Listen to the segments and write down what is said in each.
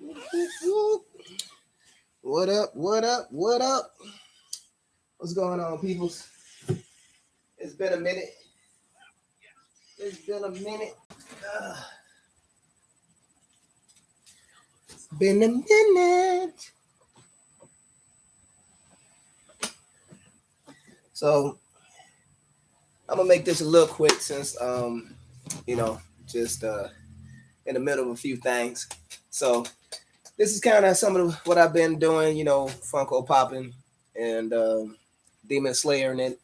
What up? What up? What up? What's going on, peoples? It's been a minute. It's been a minute. Been a minute. So I'm gonna make this a little quick since just in the middle of a few things. So this is kind of some of what I've been doing, Funko popping and Demon Slayer and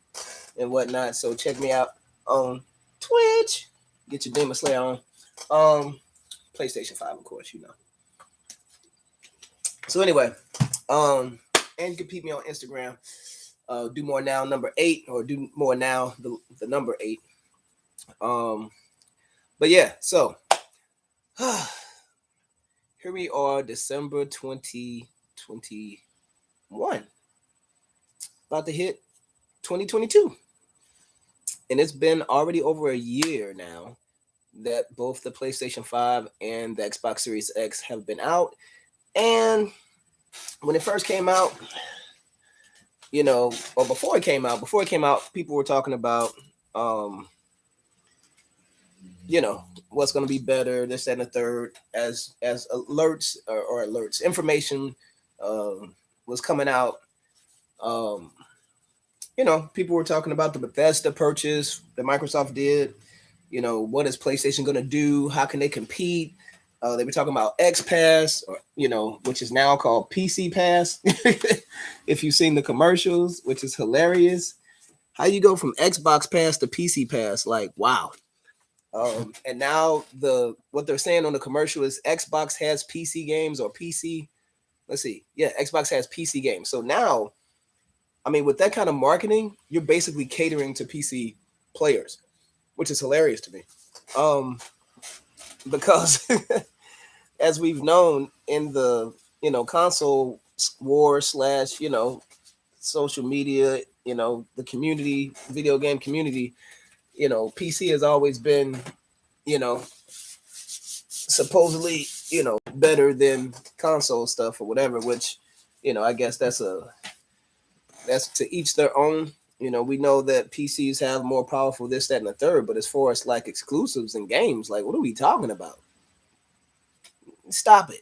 whatnot. So check me out on Twitch. Get your Demon Slayer on. PlayStation 5, of course, So anyway, and you can peep me on Instagram. Do more now number 8 or do more now the number 8. But yeah, so here we are, December 2021, about to hit 2022, and it's been already over a year now that both the PlayStation 5 and the Xbox Series X have been out. And when it first came out, or before it came out, people were talking about, what's going to be better, this, that, and the third, as alerts or alerts, information was coming out. People were talking about the Bethesda purchase that Microsoft did. What is PlayStation going to do? How can they compete? They were talking about X Pass, or which is now called PC Pass. If you've seen the commercials, which is hilarious. How you go from Xbox Pass to PC Pass? Like, wow. And now what they're saying on the commercial is Xbox has PC games or PC. Let's see. Yeah, Xbox has PC games. So now, with that kind of marketing, you're basically catering to PC players, which is hilarious to me. Because as we've known in the, console war / social media, the community, video game community, PC has always been, supposedly, better than console stuff or whatever, which, I guess that's to each their own. We know that PCs have more powerful this, that, and the third, but as far as like exclusives and games, like, what are we talking about? Stop it.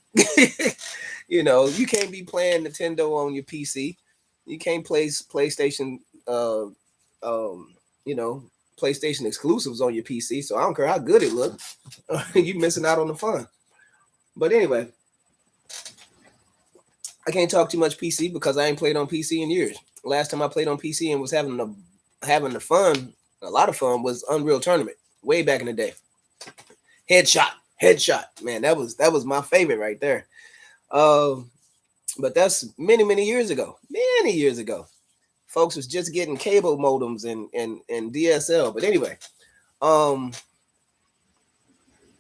You can't be playing Nintendo on your PC. You can't play PlayStation, PlayStation exclusives on your PC. So I don't care how good it looks. You're missing out on the fun. But anyway, I can't talk too much PC because I ain't played on PC in years. Last time I played on PC and was having the fun, a lot of fun, was Unreal Tournament, way back in the day. Headshot, man, that was my favorite right there. But that's many years ago. Folks was just getting cable modems and DSL. But anyway,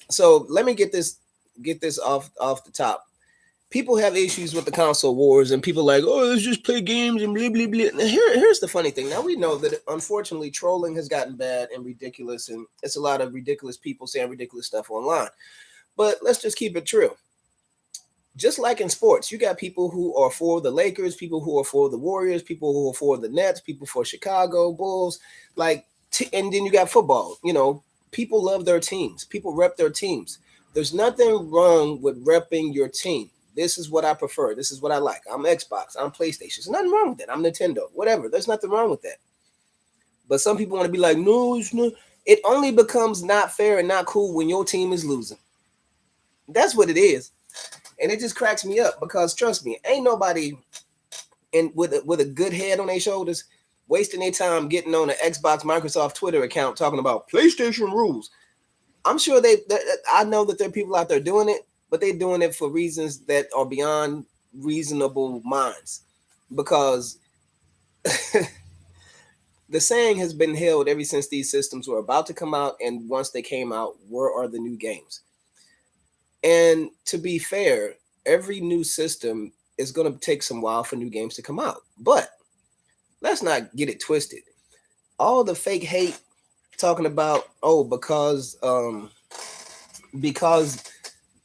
so let me get this off the top. People have issues with the console wars, and people like, oh, let's just play games and blah, blah, blah. Now, here's the funny thing. Now, we know that, unfortunately, trolling has gotten bad and ridiculous, and it's a lot of ridiculous people saying ridiculous stuff online. But let's just keep it true. Just like in sports, you got people who are for the Lakers, people who are for the Warriors, people who are for the Nets, people for Chicago Bulls, and then you got football. People love their teams. People rep their teams. There's nothing wrong with repping your team. This is what I prefer. This is what I like. I'm Xbox. I'm PlayStation. There's nothing wrong with that. I'm Nintendo. Whatever. There's nothing wrong with that. But some people want to be like, no, it's not. It only becomes not fair and not cool when your team is losing. That's what it is. And it just cracks me up because, trust me, ain't nobody with a good head on their shoulders wasting their time getting on an Xbox Microsoft Twitter account talking about PlayStation rules. I'm sure I know that there are people out there doing it, but they're doing it for reasons that are beyond reasonable minds. Because the saying has been held ever since these systems were about to come out, and once they came out, where are the new games? And to be fair, every new system is going to take some while for new games to come out. But let's not get it twisted. All the fake hate talking about, because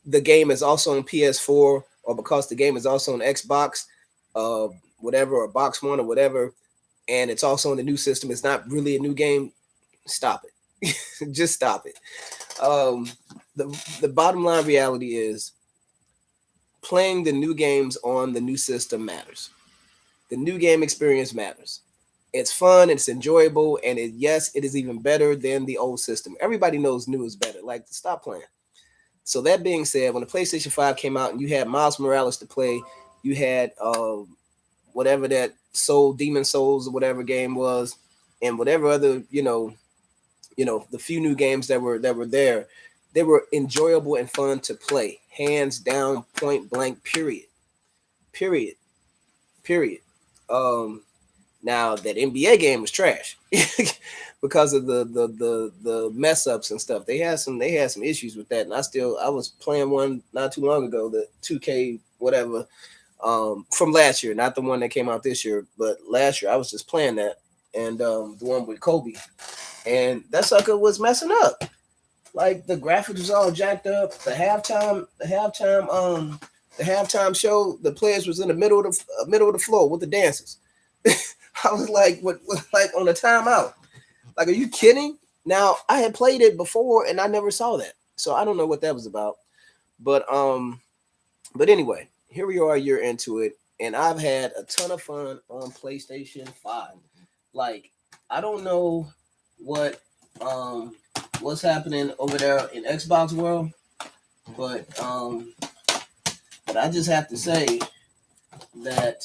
the game is also on PS4 or because the game is also on Xbox, whatever, or Box One or whatever, and it's also on the new system, it's not really a new game. Stop it. Just stop it. The bottom line reality is playing the new games on the new system matters. The new game experience matters. It's fun, it's enjoyable, and yes, it is even better than the old system. Everybody knows new is better. Like, stop playing. So that being said, when the PlayStation 5 came out and you had Miles Morales to play, you had whatever that Demon Souls or whatever game was, and whatever other, the few new games that were there, they were enjoyable and fun to play. Hands down, point blank, period. Now that NBA game was trash because of the mess ups and stuff. They had some issues with that, and I was playing one not too long ago, the 2K whatever, from last year, not the one that came out this year, but last year I was just playing that, and the one with Kobe, and that sucker was messing up. Like, the graphics was all jacked up. The halftime show, the players was in the middle of the floor with the dancers. I was like, what like on a timeout? Like, are you kidding? Now, I had played it before and I never saw that, so I don't know what that was about. But anyway, here we are a year into it, and I've had a ton of fun on PlayStation 5. Like, I don't know what's happening over there in Xbox world, but I just have to say that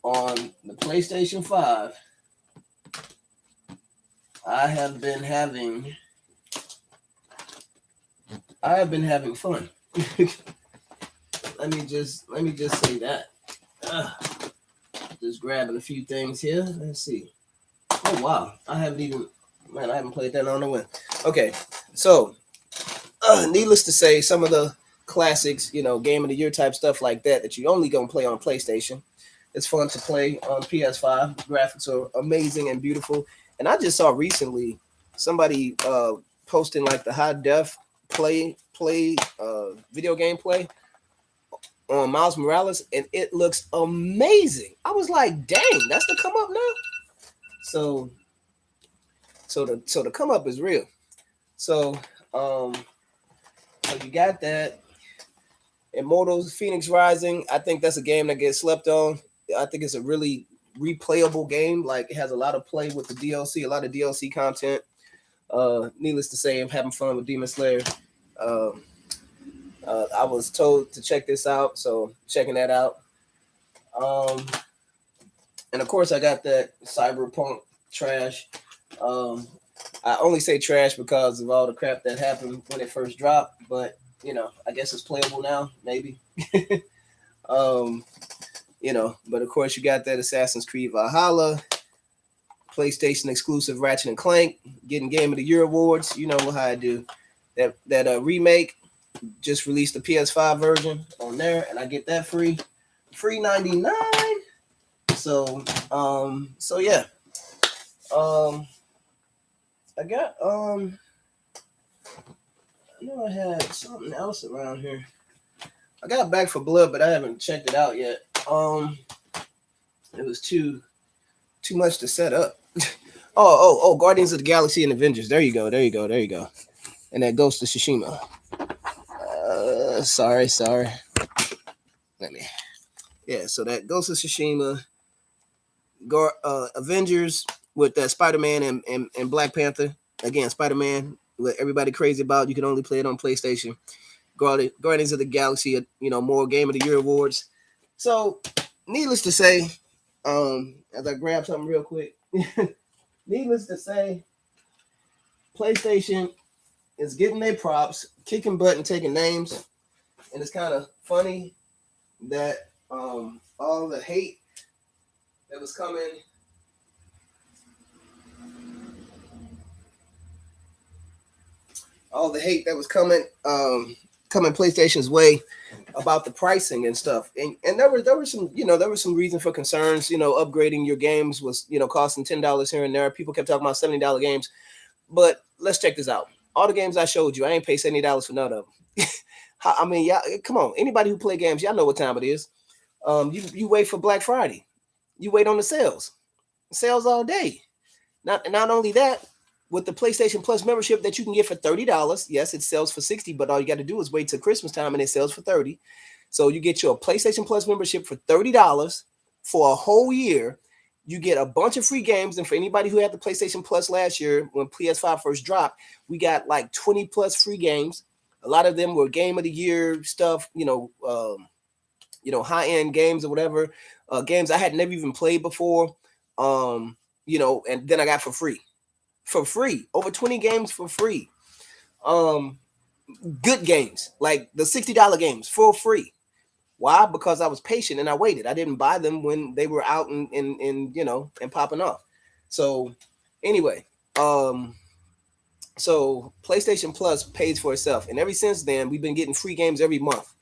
on the PlayStation 5, I have been having fun. let me just say that. Just grabbing a few things here. Let's see. Oh wow, I haven't played that. I don't know when. Okay, so needless to say, some of the classics, game of the year type stuff like that you only gonna play on PlayStation. It's fun to play on PS5. Graphics are amazing and beautiful. And I just saw recently somebody posting like the high def video game play on Miles Morales, and it looks amazing. I was like, dang, that's the come up now. So the come up is real. So you got that. Immortals Phoenix Rising. I think that's a game that gets slept on. I think it's a really replayable game. Like, it has a lot of play with the DLC, a lot of DLC content. Needless to say, I'm having fun with Demon Slayer. I was told to check this out, so checking that out. And of course, I got that Cyberpunk trash. I only say trash because of all the crap that happened when it first dropped, but I guess it's playable now, maybe. But of course you got that Assassin's Creed Valhalla, PlayStation exclusive Ratchet and Clank, getting Game of the Year awards. You know how I do. That remake just released the PS5 version on there, and I get that free $99. So yeah. I got I know I had something else around here. I got Back for Blood, but I haven't checked it out yet. It was too much to set up. oh, Guardians of the Galaxy and Avengers. There you go. And that Ghost of Tsushima. Sorry. So that Ghost of Tsushima, Avengers with that Spider-Man and Black Panther. Again, Spider-Man, what everybody crazy about. You can only play it on PlayStation. Guardians of the Galaxy, more Game of the Year awards. So, needless to say, as I grab something real quick, needless to say, PlayStation is getting their props, kicking butt and taking names, and it's kind of funny that all the hate that was coming. All the hate that was coming PlayStation's way about the pricing and stuff, and there were some reason for concerns. Upgrading your games was costing $10 here and there. People kept talking about $70 games, but let's check this out. All the games I showed you, I ain't paid $70 for none of them. I mean, yeah, come on. Anybody who play games, y'all know what time it is. You wait for Black Friday. You wait on the sales all day. Not only that, with the PlayStation Plus membership that you can get for $30. Yes, it sells for $60, but all you got to do is wait till Christmas time and it sells for $30. So you get your PlayStation Plus membership for $30 for a whole year. You get a bunch of free games, and for anybody who had the PlayStation Plus last year when PS5 first dropped, we got like 20 plus free games. A lot of them were Game of the Year stuff, high end games or whatever, games I had never even played before, and then I got for free, over 20 games for free. Good games, like the $60 games for free. Why? Because I was patient and I waited. I didn't buy them when they were out and popping off. So anyway, so PlayStation Plus pays for itself, and ever since then we've been getting free games every month.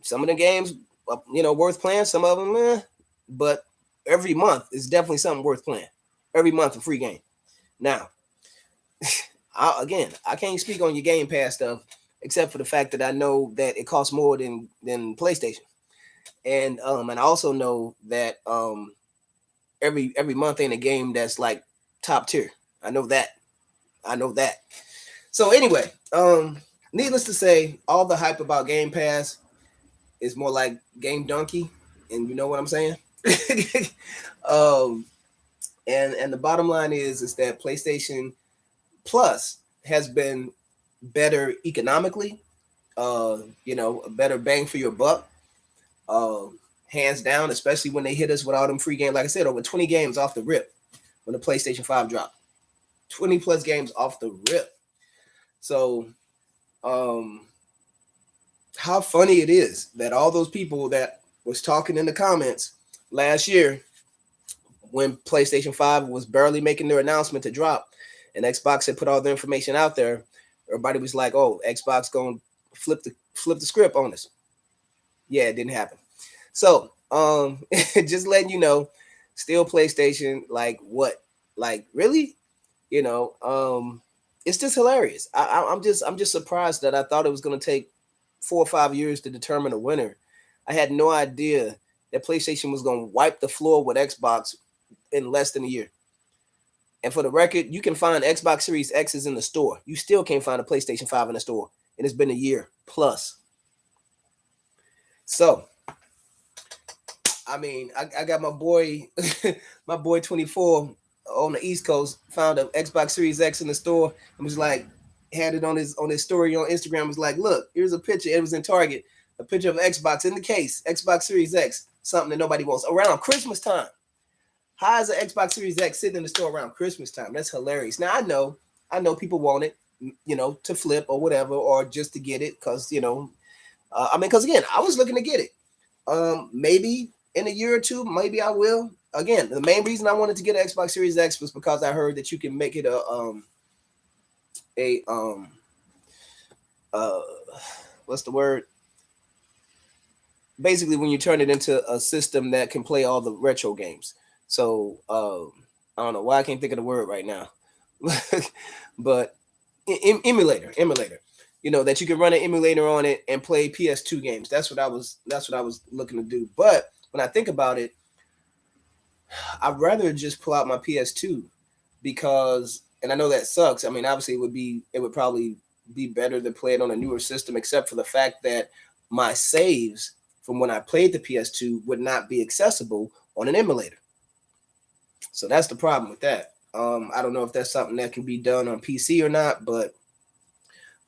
Some of the games, worth playing. Some of them, but every month is definitely something worth playing. Every month a free game. Now, I can't speak on your Game Pass stuff, except for the fact that I know that it costs more than PlayStation, and I also know that every month ain't a game that's like top tier. I know that. So anyway, needless to say, all the hype about Game Pass is more like Game Donkey, and you know what I'm saying. And the bottom line is that PlayStation Plus has been better economically, a better bang for your buck, hands down, especially when they hit us with all them free games. Like I said, over 20 games off the rip when the PlayStation 5 dropped. 20 plus games off the rip. So, how funny it is that all those people that was talking in the comments last year when PlayStation 5 was barely making their announcement to drop and Xbox had put all the information out there, everybody was like, oh, Xbox going to flip the script on us. Yeah, it didn't happen. So, just letting you know, still PlayStation, like what? Like, really? It's just hilarious. I'm just surprised that I thought it was going to take 4 or 5 years to determine a winner. I had no idea that PlayStation was going to wipe the floor with Xbox in less than a year. And for the record, you can find Xbox Series X's in the store. You still can't find a PlayStation 5 in the store. And it's been a year plus. So, I mean, I got my boy, my boy 24 on the East Coast, found an Xbox Series X in the store and was like, had it on his story on Instagram, was like, look, here's a picture. It was in Target, a picture of Xbox in the case, Xbox Series X, something that nobody wants around Christmas time. How is an Xbox Series X sitting in the store around Christmas time? That's hilarious. Now I know people want it, to flip or whatever, or just to get it because because again, I was looking to get it. Maybe in a year or two, maybe I will. Again, the main reason I wanted to get an Xbox Series X was because I heard that you can make it what's the word? Basically, when you turn it into a system that can play all the retro games. So I don't know why I can't think of the word right now, but emulator. That you can run an emulator on it and play PS2 games. That's what I was looking to do. But when I think about it, I'd rather just pull out my PS2 because, and I know that sucks. I mean, obviously it would probably be better to play it on a newer system, except for the fact that my saves from when I played the PS2 would not be accessible on an emulator. So that's the problem with that. I don't know if that's something that can be done on PC or not, but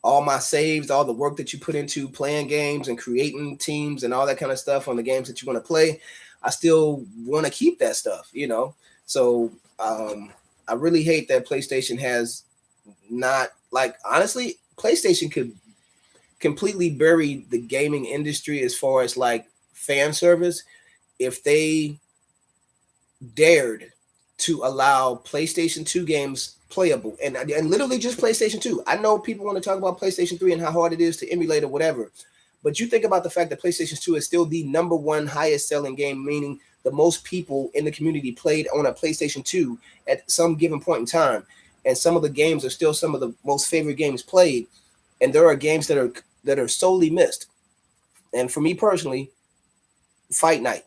all my saves, all the work that you put into playing games and creating teams and all that kind of stuff on the games that you want to play, I still want to keep that stuff, So I really hate that PlayStation has not, like, honestly, PlayStation could completely bury the gaming industry as far as like fan service if they dared to allow PlayStation 2 games playable and literally just PlayStation 2. I know people want to talk about PlayStation 3 and how hard it is to emulate or whatever, but you think about the fact that PlayStation 2 is still the number one highest selling game, meaning the most people in the community played on a PlayStation 2 at some given point in time. And some of the games are still some of the most favorite games played. And there are games that are that are solely missed. And for me personally, fight night.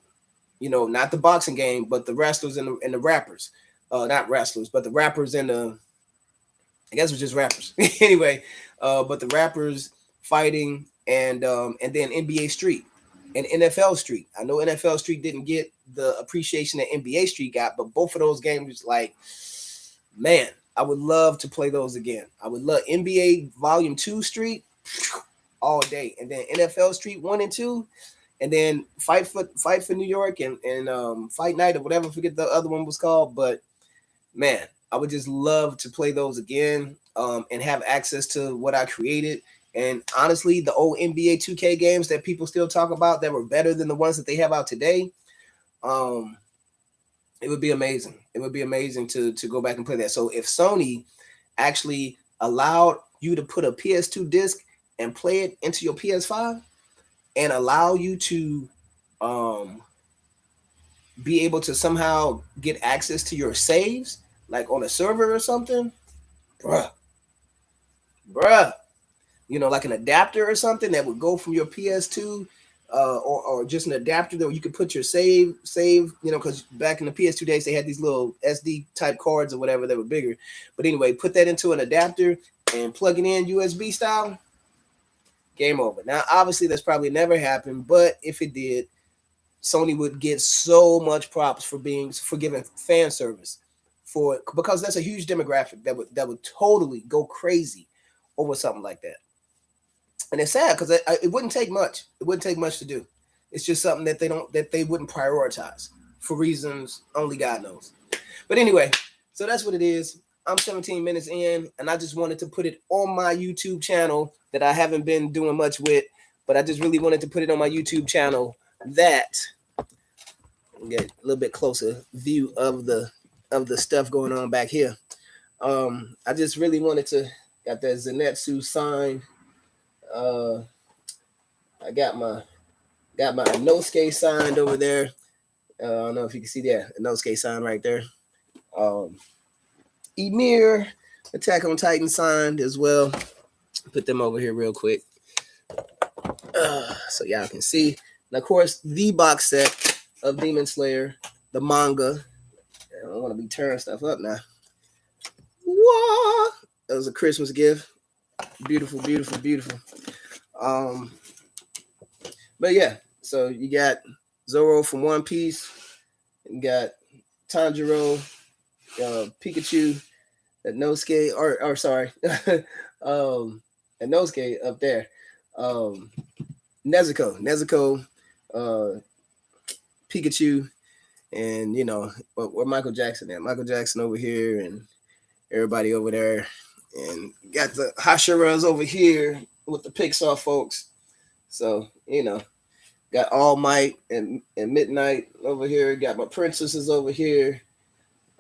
You know, not the boxing game, but the wrestlers and the rappers. Not wrestlers, but the rappers and the, I guess it was just rappers. Anyway, but the rappers fighting and then NBA Street and NFL Street. I know NFL Street didn't get the appreciation that NBA Street got, but both of those games, like, man, I would love to play those again. I would love NBA Volume 2 Street all day, and then NFL Street 1 and 2, and then Fight for New York and Fight Night or whatever. I forget the other one was called, but man, I would just love to play those again and have access to what I created. And honestly, the old NBA 2K games that people still talk about that were better than the ones that they have out today, it would be amazing. It would be amazing to go back and play that. So if Sony actually allowed you to put a PS2 disc and play it into your PS5 and allow you to be able to somehow get access to your saves, like on a server or something, bruh, you know, like an adapter or something that would go from your PS2 or just an adapter that you could put your save, you know, because back in the PS2 days, they had these little SD type cards or whatever that were bigger. But anyway, put that into an adapter and plug it in USB style, game over. Now, obviously, that's probably never happened, but if it did, Sony would get so much props for giving fan service because that's a huge demographic that would totally go crazy over something like that. And it's sad because it wouldn't take much. It wouldn't take much to do. It's just something that they wouldn't prioritize for reasons only God knows. But anyway, so that's what it is. I'm 17 minutes in, and I just wanted to put it on my YouTube channel that I haven't been doing much with, but I just really wanted to put it on my YouTube channel that get a little bit closer view of the stuff going on back here. I just really wanted to got that Zenitsu sign. I got my Inosuke signed over there. I don't know if you can see that Inosuke sign right there. Emir Attack on Titan signed as well. Put them over here real quick so y'all can see. And of course, the box set of Demon Slayer, the manga. I don't want to be tearing stuff up now. Whoa! That was a Christmas gift. Beautiful, beautiful, beautiful. But yeah, so you got Zoro from One Piece. You got Tanjiro, Pikachu, Inosuke, or sorry, Inosuke up there. Nezuko, Pikachu, and you know where Michael Jackson at? Michael Jackson over here, and everybody over there, and got the Hashiras over here with the Pixar folks. So you know, got All Might and Midnight over here. Got my princesses over here.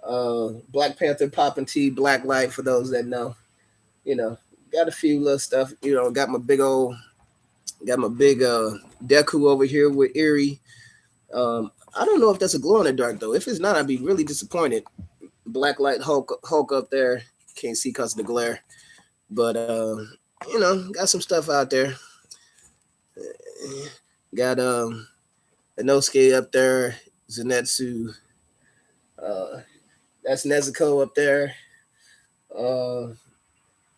Black Panther, Poppin' Tea, Black Light for those that know. You know, got a few little stuff. You know, got my big Deku over here with Eerie. I don't know if that's a glow in the dark though. If it's not, I'd be really disappointed. Black Light Hulk up there. Can't see because of the glare. But you know, got some stuff out there. Got Inosuke up there, Zenitsu. That's Nezuko up there.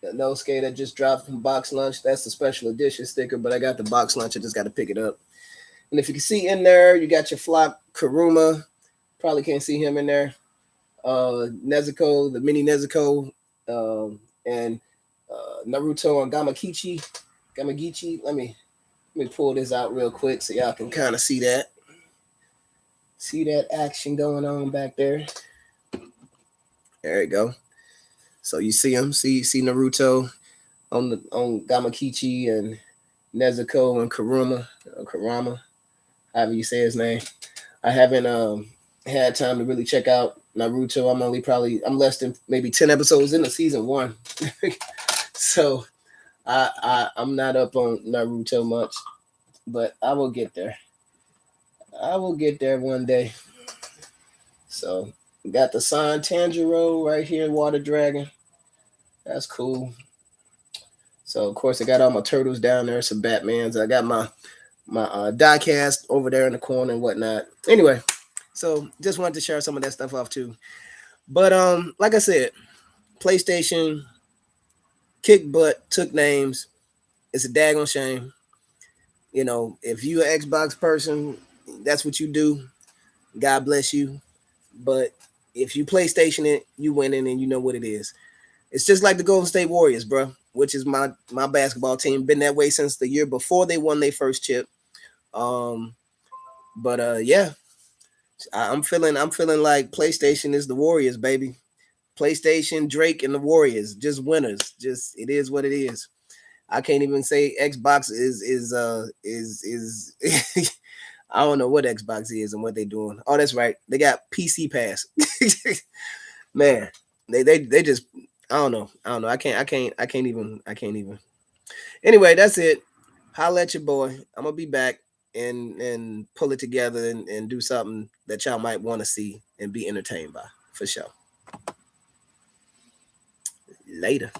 Inosuke that just dropped from Box Lunch. That's the special edition sticker, but I got the Box Lunch. I just got to pick it up. And if you can see in there, you got your flop Kuruma. Probably can't see him in there. Nezuko, the mini Nezuko, and Naruto and Gamagichi. Let me pull this out real quick so y'all can kind of see that. See that action going on back there. There you go. So you see him, see Naruto on Gamagichi and Nezuko and Kurama, however you say his name. I haven't had time to really check out Naruto. I'm less than maybe 10 episodes into season 1. So I'm not up on Naruto much, but I will get there. I will get there one day. So got the signed Tanjiro right here, Water Dragon. That's cool. So of course I got all my turtles down there, some Batmans. I got my die cast over there in the corner and whatnot. Anyway, so just wanted to share some of that stuff off too. But like I said, PlayStation kicked butt, took names. It's a daggone shame. You know, if you an Xbox person, that's what you do. God bless you. But if you PlayStation it, you winning and you know what it is. It's just like the Golden State Warriors, bro, which is my basketball team. Been that way since the year before they won their first chip. But yeah, I'm feeling like PlayStation is the Warriors, baby. PlayStation, Drake, and the Warriors, just winners. Just it is what it is. I can't even say Xbox is I don't know what Xbox is and what they're doing. Oh, that's right. They got PC Pass. Man, they just I don't know. I can't even. Anyway, that's it. Holla at your boy. I'm gonna be back and pull it together and do something that y'all might want to see and be entertained by for sure. Later.